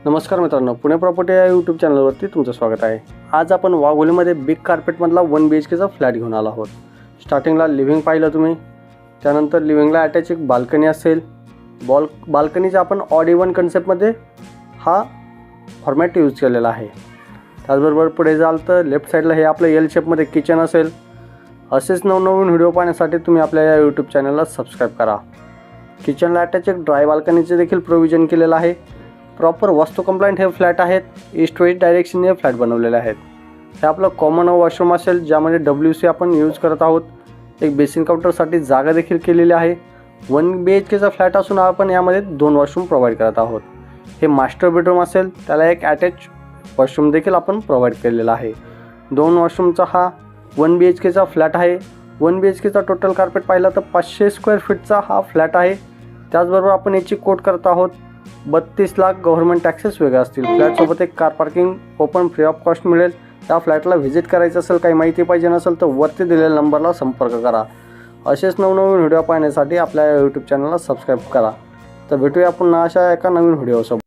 नमस्कार मित्रांनो, पुणे प्रॉपर्टी या यूट्यूब चॅनलवरती तुमचं स्वागत आहे। आज आपण वाघोलीमध्ये बिग कार्पेटमधला 1 BHKचा फ्लॅट घेऊन आलो आहोत। स्टार्टिंगला लिव्हिंग पाहिलं तुम्ही, त्यानंतर लिव्हिंगला अटॅच एक बाल्कनी असेल। बाल्कनीचा आपण ऑड इवन कन्सेप्टमध्ये हा फॉर्मॅट यूज केलेला आहे। त्याचबरोबर पुढे जाल तर लेफ्ट साईडला हे आपलं एल शेपमध्ये किचन असेल। असेच नवनवीन व्हिडिओ पाहण्यासाठी तुम्ही आपल्या या यूट्यूब चॅनलला सबस्क्राईब करा। किचनला अटॅच एक ड्राय बाल्कनीचे देखील प्रोव्हिजन केलेलं आहे। प्रॉपर वास्तू कंप्लायंट हे फ्लॅट आहेत। ईस्ट वेस्ट डायरेक्शनने फ्लॅट बनवलेले आहेत। हे आपलं कॉमन वॉशरूम असेल, ज्यामध्ये WC आपण यूज करत आहोत। एक बेसिन काउंटरसाठी जागा देखील केलेली आहे। 1 BHKचा फ्लॅट असून आपण यामध्ये 2 वॉशरूम प्रोव्हाइड करत आहोत। हे मास्टर बेडरूम असेल, त्याला एक अटॅच वॉशरूम देखील आपण प्रोव्हाइड केलेला आहे। 2 वॉशरूमचा हा 1 BHKचा फ्लॅट आहे। 1 BHKचा टोटल कार्पेट पाहिला तर 500 स्क्वेअर फीटचा हा फ्लॅट आहे। त्याचबरोबर आपण याची कोट करत आहोत 32 लाख गव्हर्नमेंट टॅक्सेस वेगळे असतील। फ्लॅटसोबत एक car parking open free of cost मिळेल। त्या फ्लॅटला व्हिजिट करायचं असेल, काही माहिती पाहिजे नसेल तर वरती दिलेल्या नंबरला संपर्क करा। असेच नवनवीन व्हिडिओ पाहण्यासाठी आपल्या यूट्यूब चॅनलला सबस्क्राईब करा। तर भेटूया पुन्हा अशा एका नवीन व्हिडिओसोबत।